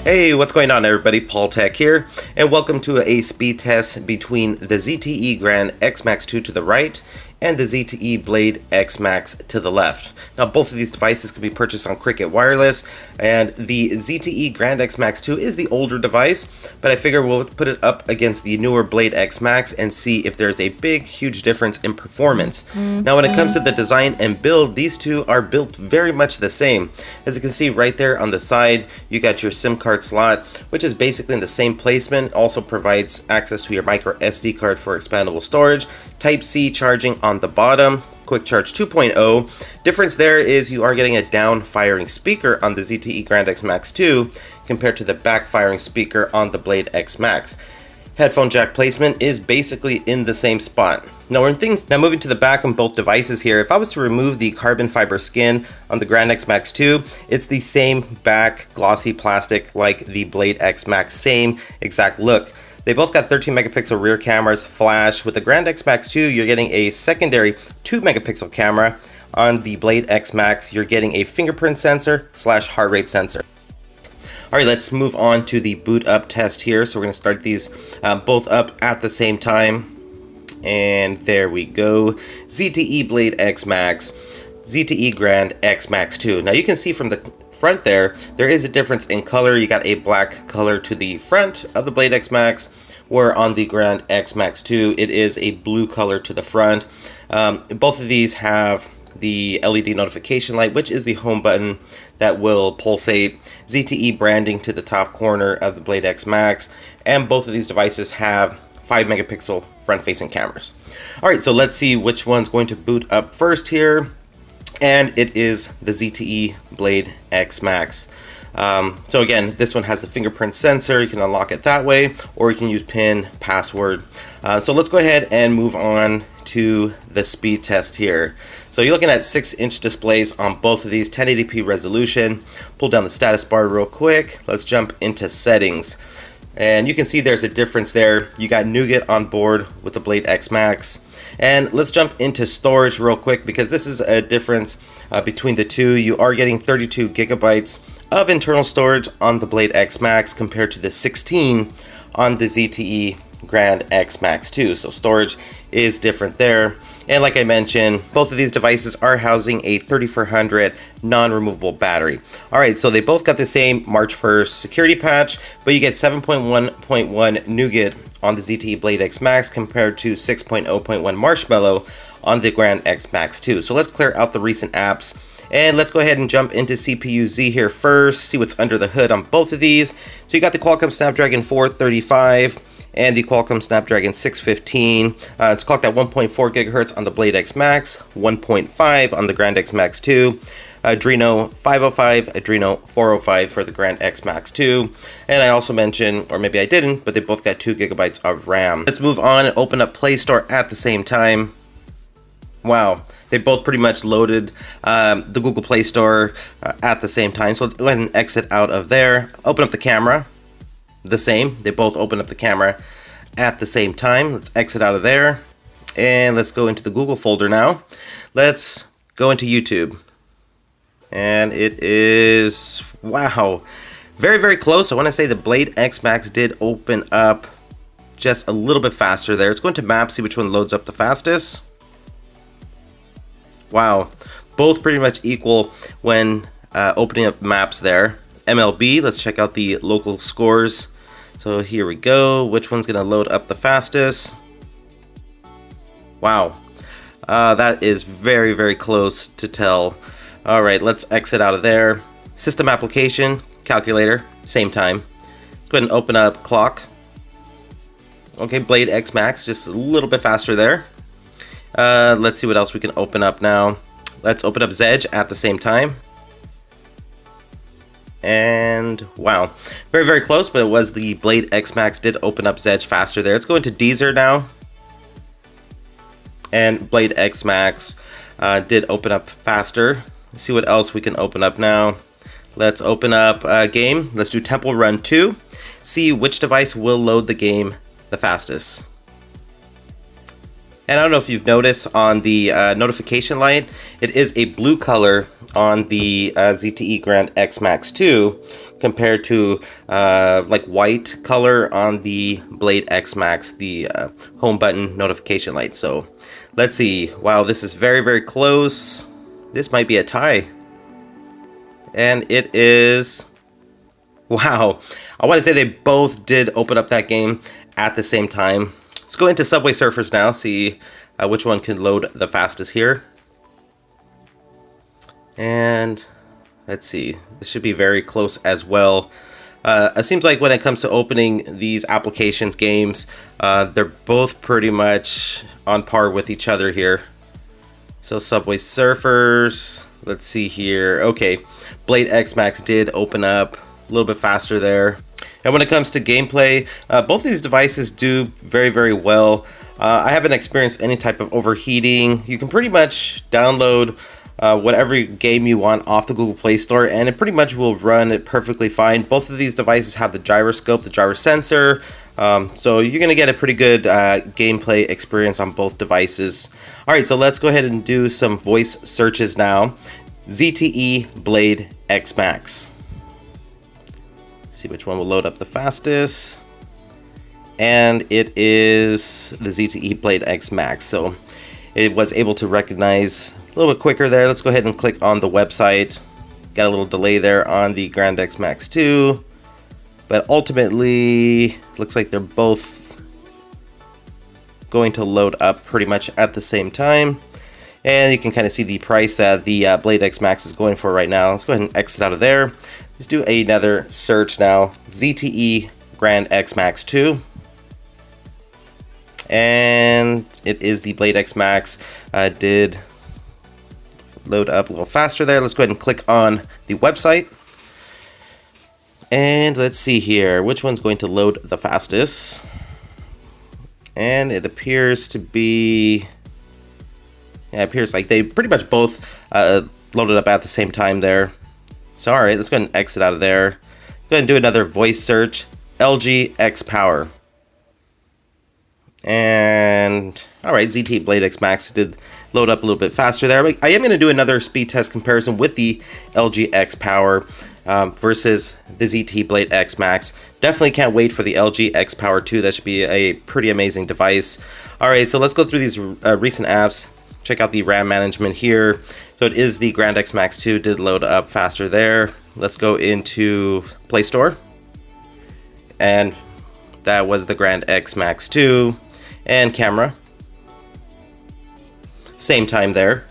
Hey, what's going on everybody? Paul Tech here, and welcome to a speed test between the ZTE Grand X Max 2 to the right and the ZTE Blade X Max to the left. Now both of these devices can be purchased on Cricket Wireless, and the ZTE Grand X Max 2 is the older device, but I figure we'll put it up against the newer Blade X Max and see if there's a huge difference in performance. Now when it comes to the design and build, these two are built very much the same. As you can see right there on the side, you got your SIM card slot, which is basically in the same placement. Also provides access to your micro SD card for expandable storage. Type-C charging on the bottom, Quick Charge 2.0. Difference there is you are getting a down firing speaker on the ZTE Grand X Max 2 compared to the back firing speaker on the Blade X Max. Headphone jack placement is basically in the same spot. Now moving to the back on both devices here, if I was to remove the carbon fiber skin on the Grand X Max 2, it's the same back glossy plastic like the Blade X Max, same exact look. They both got 13 megapixel rear cameras, flash. With the Grand X Max 2, you're getting a secondary 2 megapixel camera. On the Blade X Max, you're getting a fingerprint sensor / heart rate sensor. Alright, let's move on to the boot up test here. So we're going to start these both up at the same time. And there we go. ZTE Blade X Max, ZTE Grand X Max 2. Now you can see from the front there is a difference in color. You got a black color to the front of the Blade X Max, where on the Grand X Max 2 it is a blue color to the front. Both of these have the LED notification light, which is the home button that will pulsate. ZTE branding to the top corner of the Blade X Max, and both of these devices have 5 megapixel front-facing cameras. Alright, so let's see which one's going to boot up first here, and it is the ZTE Blade X Max. So again, this one has the fingerprint sensor. You can unlock it that way, or you can use PIN, password. So let's go ahead and move on to the speed test here. So you're looking at 6-inch displays on both of these, 1080p resolution. Pull down the status bar real quick. Let's jump into settings. And you can see there's a difference there. You got Nougat on board with the Blade X Max. And let's jump into storage real quick, because this is a difference between the two. You are getting 32 gigabytes of internal storage on the Blade X Max compared to the 16 on the ZTE Grand X Max 2. So storage is different there. And like I mentioned, both of these devices are housing a 3400 non-removable battery. Alright, so they both got the same March 1st security patch, but you get 7.1.1 Nougat on the ZTE Blade X Max compared to 6.0.1 Marshmallow on the Grand X Max 2. So let's clear out the recent apps, and let's go ahead and jump into CPU-Z here first, see what's under the hood on both of these. So you got the Qualcomm Snapdragon 435 and the Qualcomm Snapdragon 615. It's clocked at 1.4 gigahertz on the Blade X Max, 1.5 on the Grand X Max 2. Adreno 505, Adreno 405 for the Grand X Max 2. And I also mentioned, or maybe I didn't, but they both got 2 gigabytes of RAM. Let's move on and open up Play Store at the same time. Wow, they both pretty much loaded the Google Play Store at the same time. So let's go ahead and exit out of there. Open up the camera. The same, they both open up the camera at the same time. Let's exit out of there, and let's go into the Google folder now. Let's go into YouTube, and it is, wow, very close. I want to say the Blade X Max did open up just a little bit faster there. Let's go into Maps, see which one loads up the fastest. Wow, both pretty much equal when opening up Maps there. MLB, let's check out the local scores. So here we go. Which one's going to load up the fastest? Wow. That is very close to tell. Alright, let's exit out of there. System application, calculator, same time. Let's go ahead and open up clock. Okay, Blade X Max, just a little bit faster there. Let's see what else we can open up now. Let's open up Zedge at the same time. And wow, very close, but it was the Blade X Max did open up Zedge faster there. Let's go into Deezer now. And Blade X Max did open up faster. Let's see what else we can open up now. Let's open up a game. Let's do Temple Run 2. See which device will load the game the fastest. And I don't know if you've noticed on the notification light, it is a blue color on the ZTE Grand X Max 2 compared to like white color on the Blade X Max, the home button notification light. So let's see. Wow, this is very, very close. This might be a tie. And it is... Wow. I want to say they both did open up that game at the same time. Let's go into Subway Surfers now, see which one can load the fastest here. And let's see, this should be very close as well. It seems like when it comes to opening these applications games, they're both pretty much on par with each other here. So Subway Surfers, let's see here. Okay, Blade X Max did open up a little bit faster there. And when it comes to gameplay, both these devices do very, very well. I haven't experienced any type of overheating. You can pretty much download whatever game you want off the Google Play Store, and it pretty much will run it perfectly fine. Both of these devices have the gyroscope, the gyro sensor, so you're going to get a pretty good gameplay experience on both devices. Alright, so let's go ahead and do some voice searches now. ZTE Blade X Max. See which one will load up the fastest. And it is the ZTE Blade X Max. So it was able to recognize a little bit quicker there. Let's go ahead and click on the website. Got a little delay there on the Grand X Max 2. But ultimately, looks like they're both going to load up pretty much at the same time. And you can kind of see the price that the Blade X Max is going for right now. Let's go ahead and exit out of there. Let's do another search now. ZTE Grand X Max 2. And it is the Blade X Max. Did load up a little faster there. Let's go ahead and click on the website. And let's see here. Which one's going to load the fastest? And it appears to be... Yeah, it appears like they pretty much both loaded up at the same time there. So alright, let's go ahead and exit out of there. Go ahead and do another voice search. LG X Power. And alright, ZTE Blade X Max did load up a little bit faster there. I am going to do another speed test comparison with the LG X Power versus the ZTE Blade X Max. Definitely can't wait for the LG X Power 2. That should be a pretty amazing device. Alright, so let's go through these recent apps. Check out the RAM management here. So it is the Grand X Max 2, did load up faster there. Let's go into Play Store. And that was the Grand X Max 2. And camera. Same time there.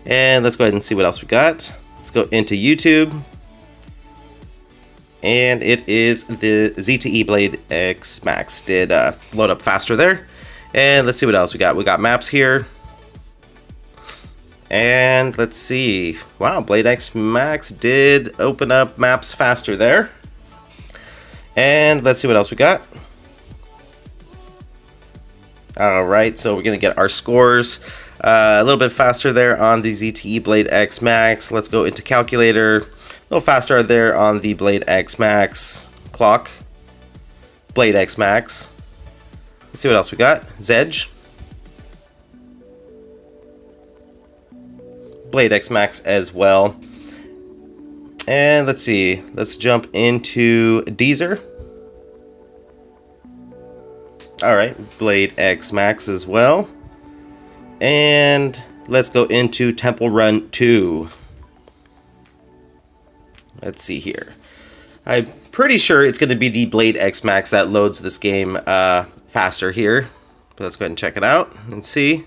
And let's go ahead and see what else we got. Let's go into YouTube. And it is the ZTE Blade X Max. Did load up faster there. And let's see what else we got. We got maps here. And let's see. Wow, Blade X Max did open up maps faster there. And let's see what else we got. Alright, so we're going to get our scores a little bit faster there on the ZTE Blade X Max. Let's go into calculator. A little faster there on the Blade X Max. Clock. Blade X Max. Let's see what else we got. Zedge. Blade X Max as well. And let's see. Let's jump into Deezer. Alright, Blade X Max as well. And let's go into Temple Run 2. Let's see here. I'm pretty sure it's going to be the Blade X Max that loads this game faster here. But let's go ahead and check it out and see.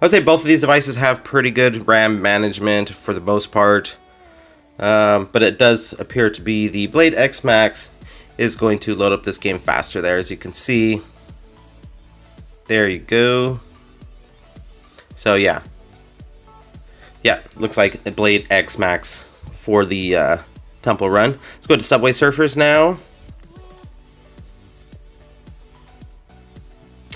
I would say both of these devices have pretty good RAM management for the most part. But it does appear to be the Blade X Max is going to load up this game faster there, as you can see. There you go. So yeah. Yeah, looks like the Blade X Max for the Temple Run. Let's go to Subway Surfers now.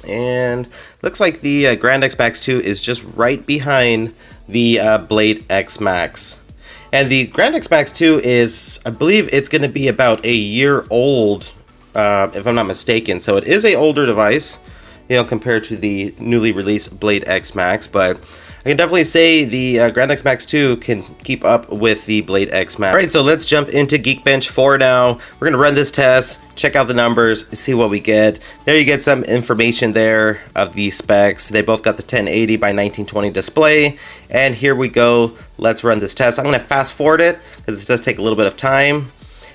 And looks like the Grand X Max 2 is just right behind the Blade X Max. And the Grand X Max 2 is, I believe it's going to be about a year old, if I'm not mistaken. So it is an older device. compared to the newly released Blade X Max, but I can definitely say the Grand X Max 2 can keep up with the Blade X Max. Alright, so let's jump into Geekbench 4 now. We're going to run this test, check out the numbers, see what we get. There you get some information there of the specs. They both got the 1080 by 1920 display. And here we go. Let's run this test. I'm going to fast forward it because it does take a little bit of time.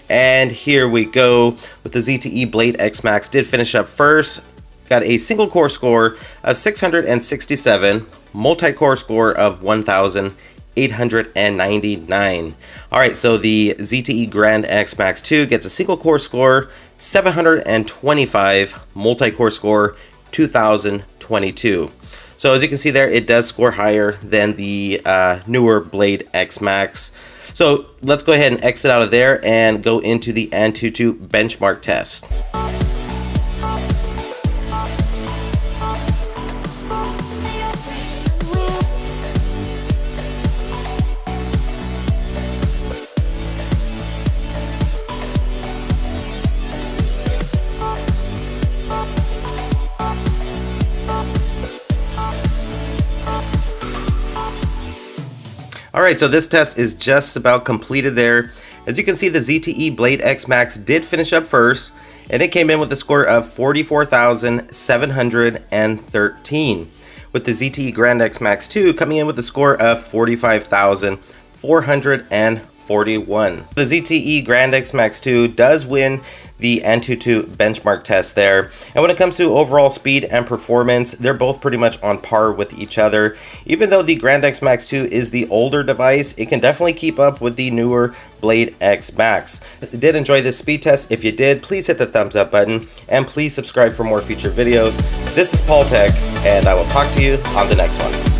And here we go with the ZTE Blade X Max. Did finish up first. Got a single core score of 667, multi-core score of 1,899. Alright, so the ZTE Grand X Max 2 gets a single core score 725, multi-core score 2,022. So as you can see there, it does score higher than the newer Blade X Max. So let's go ahead and exit out of there and go into the Antutu benchmark test. Alright, so this test is just about completed there. As you can see, the ZTE Blade X Max did finish up first, and it came in with a score of 44,713, with the ZTE Grand X Max 2 coming in with a score of 45,441. The ZTE Grand X Max 2 does win the Antutu benchmark test there. And when it comes to overall speed and performance, they're both pretty much on par with each other. Even though the Grand X Max 2 is the older device, it can definitely keep up with the newer Blade X Max. If you did enjoy this speed test, if you did, please hit the thumbs up button and please subscribe for more future videos. This is Paul Tech, and I will talk to you on the next one.